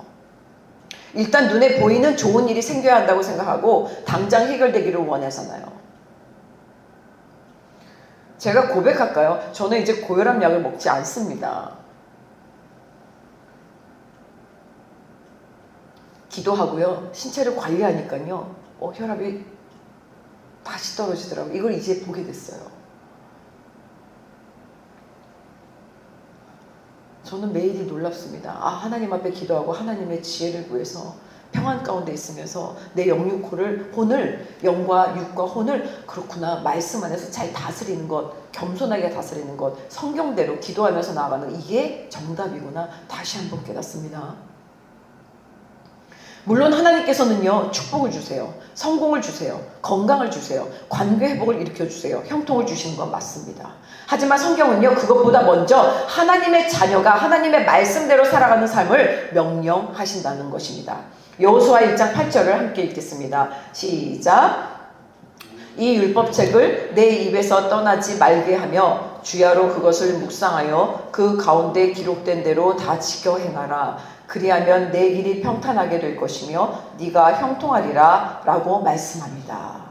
S1: 일단 눈에 보이는 좋은 일이 생겨야 한다고 생각하고 당장 해결되기를 원하잖아요. 제가 고백할까요? 저는 이제 고혈압 약을 먹지 않습니다. 기도하고요, 신체를 관리하니까요, 혈압이 다시 떨어지더라고요. 이걸 이제 보게 됐어요. 저는 매일이 놀랍습니다. 하나님 앞에 기도하고 하나님의 지혜를 구해서 평안 가운데 있으면서 내 혼을, 영과 육과 혼을, 그렇구나, 말씀 안에서 잘 다스리는 것, 겸손하게 다스리는 것, 성경대로 기도하면서 나아가는, 이게 정답이구나 다시 한번 깨닫습니다. 물론 하나님께서는요, 축복을 주세요. 성공을 주세요. 건강을 주세요. 관계 회복을 일으켜주세요. 형통을 주시는 건 맞습니다. 하지만 성경은요, 그것보다 먼저 하나님의 자녀가 하나님의 말씀대로 살아가는 삶을 명령하신다는 것입니다. 여호수아 1장 8절을 함께 읽겠습니다. 시작. 이 율법책을 내 입에서 떠나지 말게 하며 주야로 그것을 묵상하여 그 가운데 기록된 대로 다 지켜 행하라. 그리하면 내 길이 평탄하게 될 것이며 네가 형통하리라 라고 말씀합니다.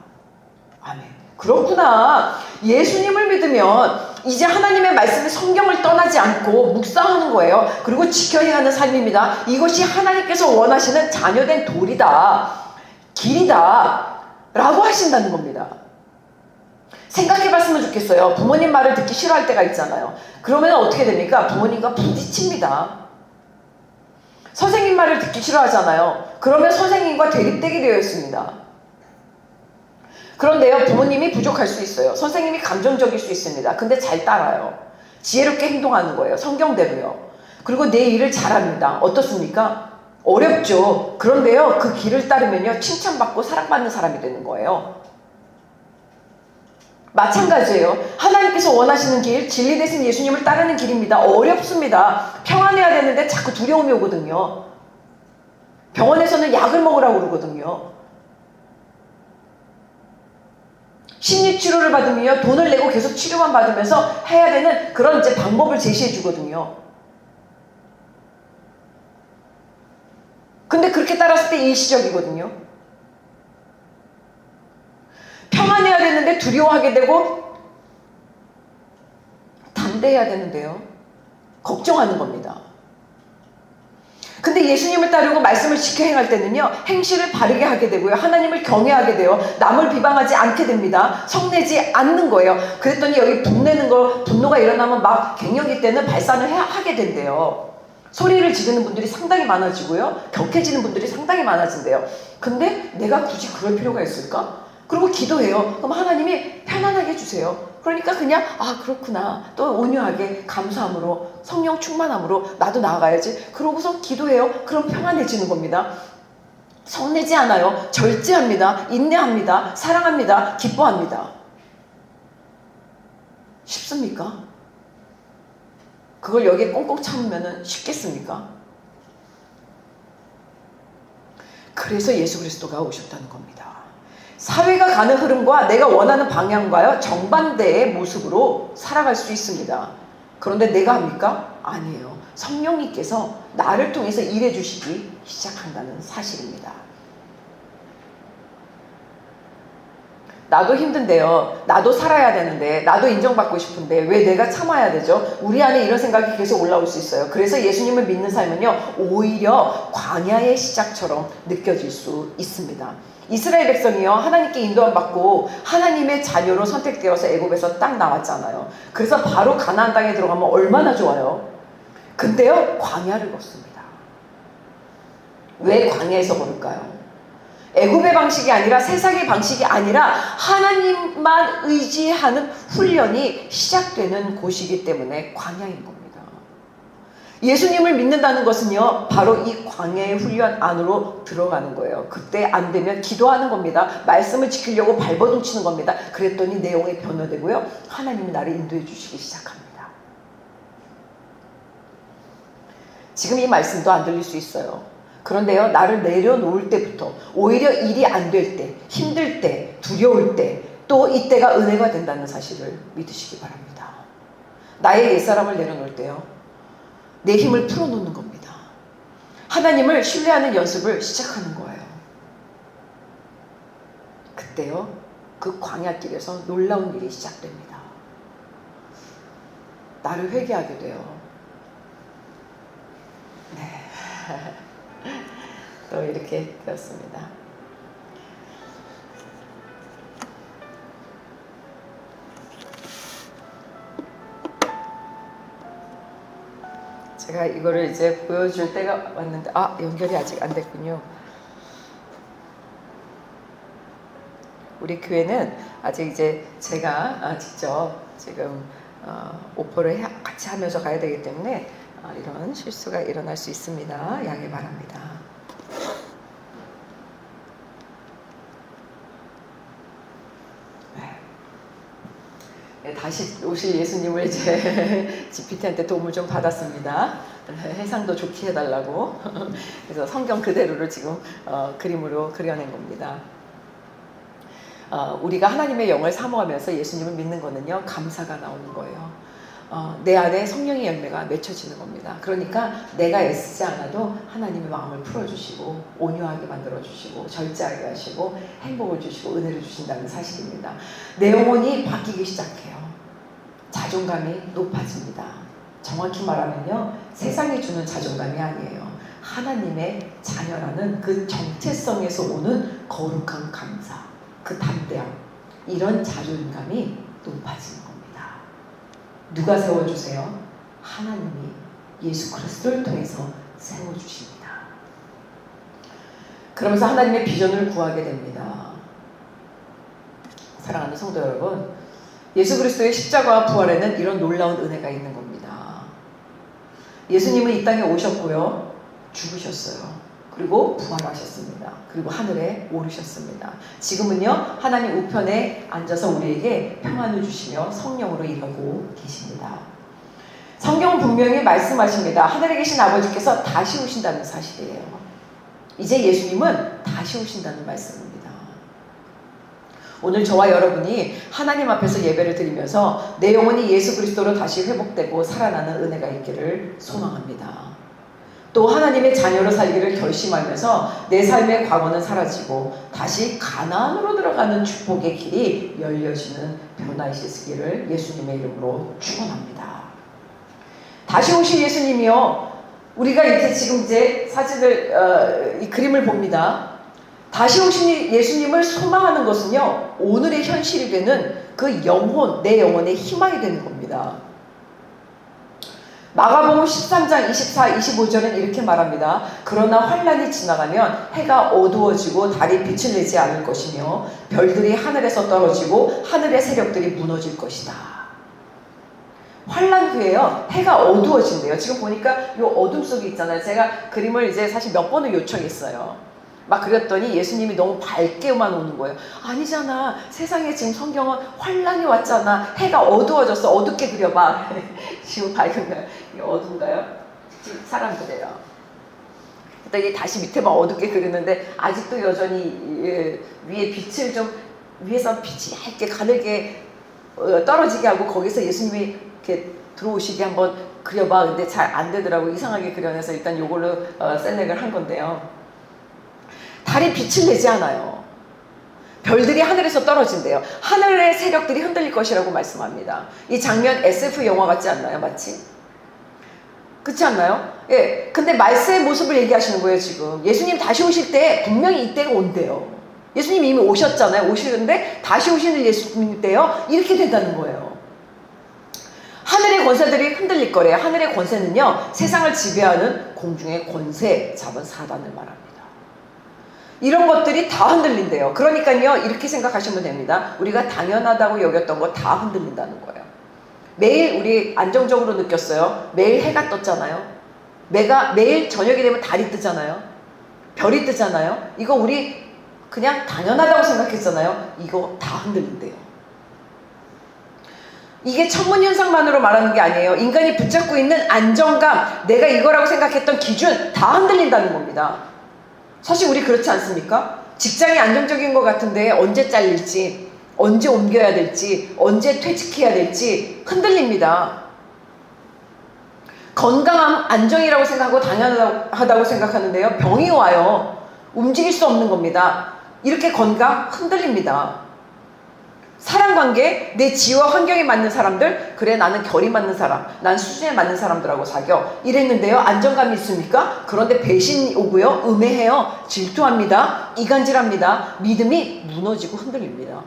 S1: 아멘. 그렇구나. 예수님을 믿으면 이제 하나님의 말씀이 성경을 떠나지 않고 묵상하는 거예요. 그리고 지켜 행하는 삶입니다. 이것이 하나님께서 원하시는 자녀된 도리다, 길이다 라고 하신다는 겁니다. 생각해 봤으면 좋겠어요. 부모님 말을 듣기 싫어할 때가 있잖아요. 그러면 어떻게 됩니까? 부모님과 부딪힙니다. 선생님 말을 듣기 싫어하잖아요. 그러면 선생님과 대립되게 되어 있습니다. 그런데요, 부모님이 부족할 수 있어요. 선생님이 감정적일 수 있습니다. 근데 잘 따라요. 지혜롭게 행동하는 거예요. 성경대로요. 그리고 내 일을 잘합니다. 어떻습니까? 어렵죠. 그런데요, 그 길을 따르면요, 칭찬받고 사랑받는 사람이 되는 거예요. 마찬가지예요. 하나님께서 원하시는 길, 진리 대신 예수님을 따르는 길입니다. 어렵습니다. 평안해야 되는데 자꾸 두려움이 오거든요. 병원에서는 약을 먹으라고 그러거든요. 심리치료를 받으며 돈을 내고 계속 치료만 받으면서 해야 되는 그런 이제 방법을 제시해 주거든요. 근데 그렇게 따랐을 때 일시적이거든요. 평안해야 되는데 두려워하게 되고 담대해야 되는데요, 걱정하는 겁니다. 근데 예수님을 따르고 말씀을 지켜 행할 때는요, 행실을 바르게 하게 되고요, 하나님을 경외하게 돼요. 남을 비방하지 않게 됩니다. 성내지 않는 거예요. 그랬더니 여기 분내는 거, 분노가 일어나면 막 갱년기 때는 발산을 하게 된대요. 소리를 지르는 분들이 상당히 많아지고요, 격해지는 분들이 상당히 많아진대요. 근데 내가 굳이 그럴 필요가 있을까? 그리고 기도해요. 그럼 하나님이 편안하게 해주세요. 그러니까 그냥 그렇구나, 또 온유하게 감사함으로 성령 충만함으로 나도 나아가야지, 그러고서 기도해요. 그럼 평안해지는 겁니다. 성내지 않아요. 절제합니다. 인내합니다. 사랑합니다. 기뻐합니다. 쉽습니까? 그걸 여기에 꽁꽁 참으면 쉽겠습니까? 그래서 예수 그리스도가 오셨다는 겁니다. 사회가 가는 흐름과 내가 원하는 방향과요, 정반대의 모습으로 살아갈 수 있습니다. 그런데 내가 합니까? 아니에요. 성령님께서 나를 통해서 일해 주시기 시작한다는 사실입니다. 나도 힘든데요, 나도 살아야 되는데, 나도 인정받고 싶은데 왜 내가 참아야 되죠? 우리 안에 이런 생각이 계속 올라올 수 있어요. 그래서 예수님을 믿는 삶은요, 오히려 광야의 시작처럼 느껴질 수 있습니다. 이스라엘 백성이요, 하나님께 인도함 받고 하나님의 자녀로 선택되어서 애굽에서 딱 나왔잖아요. 그래서 바로 가나안 땅에 들어가면 얼마나 좋아요. 근데요, 광야를 걷습니다. 왜 광야에서 걸을까요? 애굽의 방식이 아니라, 세상의 방식이 아니라 하나님만 의지하는 훈련이 시작되는 곳이기 때문에 광야인 겁니다. 예수님을 믿는다는 것은요, 바로 이 광야의 훈련 안으로 들어가는 거예요. 그때 안 되면 기도하는 겁니다. 말씀을 지키려고 발버둥 치는 겁니다. 그랬더니 내용이 변화되고요, 하나님이 나를 인도해 주시기 시작합니다. 지금 이 말씀도 안 들릴 수 있어요. 그런데요, 나를 내려놓을 때부터, 오히려 일이 안 될 때, 힘들 때, 두려울 때, 또 이때가 은혜가 된다는 사실을 믿으시기 바랍니다. 나의 옛사람을 내려놓을 때요, 내 힘을 풀어놓는 겁니다. 하나님을 신뢰하는 연습을 시작하는 거예요. 그때요, 그 광야길에서 놀라운 일이 시작됩니다. 나를 회개하게 돼요. 네. 또 이렇게 되었습니다. 제가 이거를 이제 보여줄 때가 왔는데, 연결이 아직 안 됐군요. 우리 교회는 아직 이제 제가 직접 지금 오퍼를 같이 하면서 가야 되기 때문에 이런 실수가 일어날 수 있습니다. 양해 바랍니다. 네, 다시 오실 예수님을 이제 GPT한테 도움을 좀 받았습니다. 해상도 좋게 해달라고. 그래서 성경 그대로를 지금 그림으로 그려낸 겁니다. 우리가 하나님의 영을 사모하면서 예수님을 믿는 거는요, 감사가 나오는 거예요. 내 안에 성령의 열매가 맺혀지는 겁니다. 그러니까 내가 애쓰지 않아도 하나님의 마음을 풀어주시고, 온유하게 만들어주시고, 절제하게 하시고, 행복을 주시고, 은혜를 주신다는 사실입니다. 내 영혼이 바뀌기 시작해요. 자존감이 높아집니다. 정확히 말하면요, 세상이 주는 자존감이 아니에요. 하나님의 자녀라는 그 정체성에서 오는 거룩한 감사, 그 담대함, 이런 자존감이 높아지는 겁니다. 누가 세워주세요? 하나님이 예수 그리스도를 통해서 세워주십니다. 그러면서 하나님의 비전을 구하게 됩니다. 사랑하는 성도 여러분, 예수 그리스도의 십자가와 부활에는 이런 놀라운 은혜가 있는 겁니다. 예수님은 이 땅에 오셨고요, 죽으셨어요. 그리고 부활하셨습니다. 그리고 하늘에 오르셨습니다. 지금은요, 하나님 우편에 앉아서 우리에게 평안을 주시며 성령으로 일하고 계십니다. 성경은 분명히 말씀하십니다. 하늘에 계신 아버지께서 다시 오신다는 사실이에요. 이제 예수님은 다시 오신다는 말씀입니다. 오늘 저와 여러분이 하나님 앞에서 예배를 드리면서 내 영혼이 예수 그리스도로 다시 회복되고 살아나는 은혜가 있기를 소망합니다. 또 하나님의 자녀로 살기를 결심하면서 내 삶의 과거는 사라지고 다시 가나안으로 들어가는 축복의 길이 열려지는 변화이시기를 예수님의 이름으로 축원합니다. 다시 오실 예수님이요, 우리가 이렇게 지금 이제 사진을 이 그림을 봅니다. 다시 오신 예수님을 소망하는 것은요, 오늘의 현실이 되는 그 영혼, 내 영혼의 희망이 되는 겁니다. 마가복음 13장 24, 25절은 이렇게 말합니다. 그러나 환란이 지나가면 해가 어두워지고 달이 빛을 내지 않을 것이며 별들이 하늘에서 떨어지고 하늘의 세력들이 무너질 것이다. 환란 후에요, 해가 어두워진대요. 지금 보니까 이 어둠 속에 있잖아요. 제가 그림을 이제 사실 몇 번을 요청했어요. 막 그렸더니 예수님이 너무 밝게만 오는 거예요. 아니잖아. 세상에 지금 성경은 환란이 왔잖아. 해가 어두워졌어. 어둡게 그려봐. 지금 밝은가요? 이게 어두운가요? 사람들이에요. 그랬더니 다시 밑에만 어둡게 그리는데 아직도 여전히 위에 빛을 좀, 위에서 빛이 얇게 가늘게 떨어지게 하고 거기서 예수님이 이렇게 들어오시게 한번 그려봐. 근데 잘 안 되더라고. 이상하게 그려내서 일단 요걸로 셀렉을 한 건데요. 달이 빛을 내지 않아요. 별들이 하늘에서 떨어진대요. 하늘의 세력들이 흔들릴 것이라고 말씀합니다. 이 장면 SF 영화 같지 않나요? 마치? 그렇지 않나요? 예. 근데 말세의 모습을 얘기하시는 거예요, 지금. 예수님 다시 오실 때 분명히 이때가 온대요. 예수님 이미 오셨잖아요. 오시는데 다시 오시는 예수님 때요, 이렇게 된다는 거예요. 하늘의 권세들이 흔들릴 거래요. 하늘의 권세는요, 세상을 지배하는 공중의 권세 잡은 사단을 말합니다. 이런 것들이 다 흔들린대요. 그러니까요, 이렇게 생각하시면 됩니다. 우리가 당연하다고 여겼던 거 다 흔들린다는 거예요. 매일 우리 안정적으로 느꼈어요. 매일 해가 떴잖아요. 매일 저녁이 되면 달이 뜨잖아요. 별이 뜨잖아요. 이거 우리 그냥 당연하다고 생각했잖아요. 이거 다 흔들린대요. 이게 천문현상만으로 말하는 게 아니에요. 인간이 붙잡고 있는 안정감, 내가 이거라고 생각했던 기준 다 흔들린다는 겁니다. 사실 우리 그렇지 않습니까? 직장이 안정적인 것 같은데 언제 잘릴지, 언제 옮겨야 될지, 언제 퇴직해야 될지 흔들립니다. 건강함, 안정이라고 생각하고 당연하다고 생각하는데요, 병이 와요. 움직일 수 없는 겁니다. 이렇게 건강 흔들립니다. 사랑관계, 내 지와 환경에 맞는 사람들, 그래 나는 결이 맞는 사람, 난 수준에 맞는 사람들하고 사겨 이랬는데요, 안정감이 있습니까? 그런데 배신이 오고요, 음해해요, 질투합니다, 이간질합니다, 믿음이 무너지고 흔들립니다.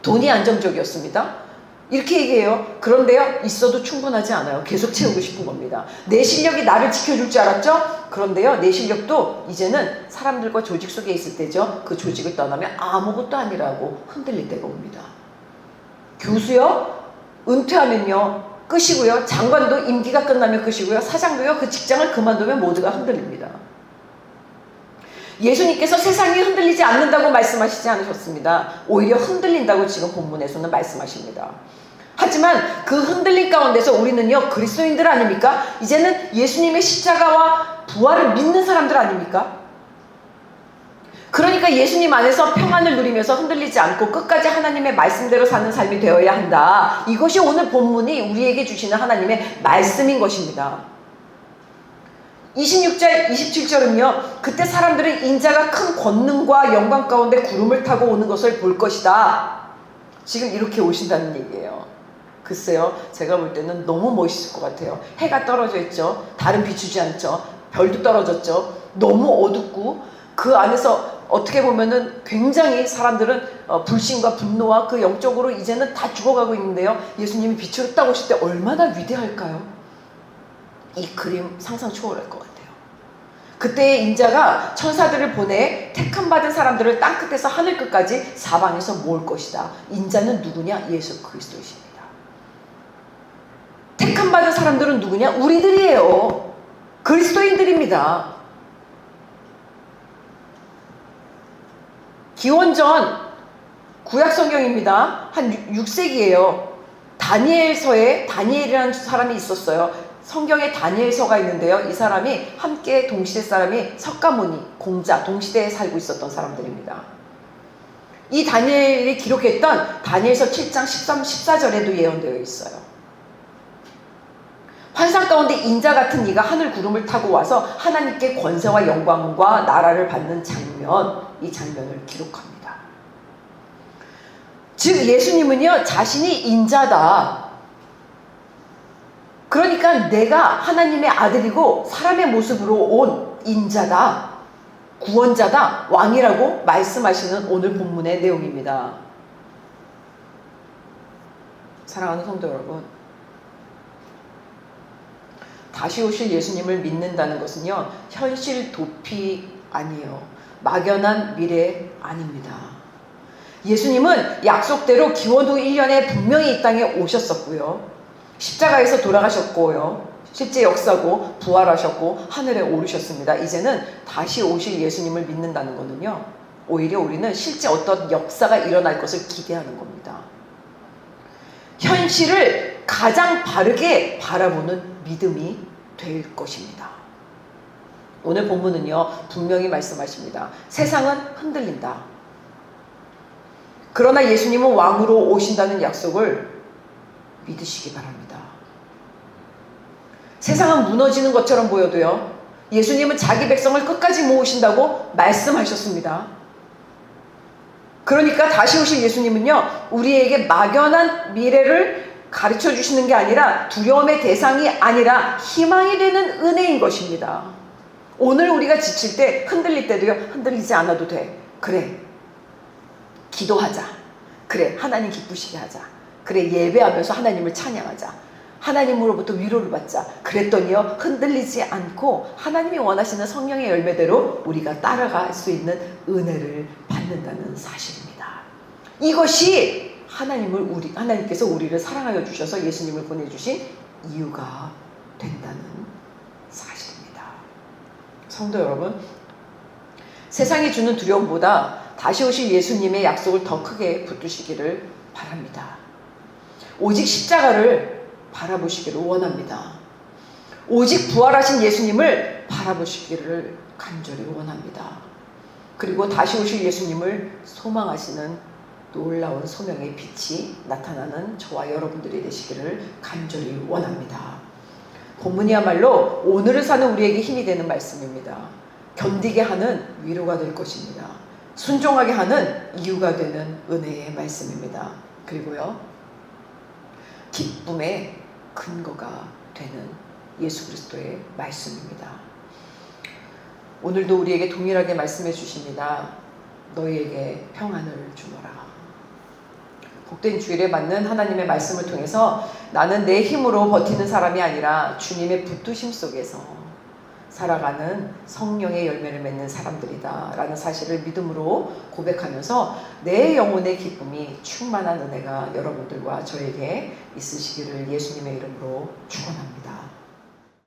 S1: 돈이 안정적이었습니다. 이렇게 얘기해요. 그런데요, 있어도 충분하지 않아요. 계속 채우고 싶은 겁니다. 내 실력이 나를 지켜줄 줄 알았죠? 그런데요, 내 실력도 이제는 사람들과 조직 속에 있을 때죠. 그 조직을 떠나면 아무것도 아니라고 흔들릴 때가 옵니다. 교수요, 은퇴하면요 끝이고요. 장관도 임기가 끝나면 끝이고요. 사장도요, 그 직장을 그만두면 모두가 흔들립니다. 예수님께서 세상이 흔들리지 않는다고 말씀하시지 않으셨습니다. 오히려 흔들린다고 지금 본문에서는 말씀하십니다. 하지만 그 흔들림 가운데서 우리는요, 그리스도인들 아닙니까? 이제는 예수님의 십자가와 부활을 믿는 사람들 아닙니까? 그러니까 예수님 안에서 평안을 누리면서 흔들리지 않고 끝까지 하나님의 말씀대로 사는 삶이 되어야 한다. 이것이 오늘 본문이 우리에게 주시는 하나님의 말씀인 것입니다. 26절, 27절은요, 그때 사람들은 인자가 큰 권능과 영광 가운데 구름을 타고 오는 것을 볼 것이다. 지금 이렇게 오신다는 얘기예요. 글쎄요, 제가 볼 때는 너무 멋있을 것 같아요. 해가 떨어져 있죠. 달은 비추지 않죠. 별도 떨어졌죠. 너무 어둡고 그 안에서 어떻게 보면은 굉장히 사람들은 불신과 분노와 그 영적으로 이제는 다 죽어가고 있는데요, 예수님이 빛으로 딱 오실 때 얼마나 위대할까요? 이 그림 상상 초월할 것 같아요. 그때의 인자가 천사들을 보내 택함 받은 사람들을 땅끝에서 하늘 끝까지 사방에서 모을 것이다. 인자는 누구냐? 예수 그리스도이십니다. 택함 받은 사람들은 누구냐? 우리들이에요. 그리스도인들입니다. 기원전 구약 성경입니다. 한 6세기예요. 다니엘서에 다니엘이라는 사람이 있었어요. 성경에 다니엘서가 있는데요. 이 사람이 함께 동시대 사람이 석가모니, 공자, 동시대에 살고 있었던 사람들입니다. 이 다니엘이 기록했던 다니엘서 7장 13, 14절에도 예언되어 있어요. 환상 가운데 인자 같은 이가 하늘 구름을 타고 와서 하나님께 권세와 영광과 나라를 받는 장면, 이 장면을 기록합니다. 즉 예수님은요, 자신이 인자다. 그러니까 내가 하나님의 아들이고 사람의 모습으로 온 인자다, 구원자다, 왕이라고 말씀하시는 오늘 본문의 내용입니다. 사랑하는 성도 여러분, 다시 오실 예수님을 믿는다는 것은요, 현실 도피 아니에요. 막연한 미래 아닙니다. 예수님은 약속대로 기원 후 1년에 분명히 이 땅에 오셨었고요. 십자가에서 돌아가셨고요. 실제 역사고 부활하셨고 하늘에 오르셨습니다. 이제는 다시 오실 예수님을 믿는다는 것은요, 오히려 우리는 실제 어떤 역사가 일어날 것을 기대하는 겁니다. 현실을 가장 바르게 바라보는 믿음이 될 것입니다. 오늘 본문은요, 분명히 말씀하십니다. 세상은 흔들린다. 그러나 예수님은 왕으로 오신다는 약속을 믿으시기 바랍니다. 세상은 무너지는 것처럼 보여도요, 예수님은 자기 백성을 끝까지 모으신다고 말씀하셨습니다. 그러니까 다시 오실 예수님은요, 우리에게 막연한 미래를 가르쳐 주시는 게 아니라, 두려움의 대상이 아니라 희망이 되는 은혜인 것입니다. 오늘 우리가 지칠 때, 흔들릴 때도요, 흔들리지 않아도 돼. 그래, 기도하자. 그래, 하나님 기쁘시게 하자. 그래, 예배하면서 하나님을 찬양하자. 하나님으로부터 위로를 받자. 그랬더니요, 흔들리지 않고 하나님이 원하시는 성령의 열매대로 우리가 따라갈 수 있는 은혜를 받는다는 사실입니다. 이것이 하나님께서 우리를 사랑하여 주셔서 예수님을 보내주신 이유가 된다는 사실입니다. 성도 여러분, 세상이 주는 두려움보다 다시 오실 예수님의 약속을 더 크게 붙드시기를 바랍니다. 오직 십자가를 바라보시기를 원합니다. 오직 부활하신 예수님을 바라보시기를 간절히 원합니다. 그리고 다시 오실 예수님을 소망하시는 놀라운 소명의 빛이 나타나는 저와 여러분들이 되시기를 간절히 원합니다. 본문이야말로 오늘을 사는 우리에게 힘이 되는 말씀입니다. 견디게 하는 위로가 될 것입니다. 순종하게 하는 이유가 되는 은혜의 말씀입니다. 그리고요, 기쁨의 근거가 되는 예수 그리스도의 말씀입니다. 오늘도 우리에게 동일하게 말씀해 주십니다. 너희에게 평안을 주노라. 복된 주일에 받는 하나님의 말씀을 통해서 나는 내 힘으로 버티는 사람이 아니라 주님의 붙드심 속에서 살아가는 성령의 열매를 맺는 사람들이다 라는 사실을 믿음으로 고백하면서 내 영혼의 기쁨이 충만한 은혜가 여러분들과 저에게 있으시기를 예수님의 이름으로 축원합니다.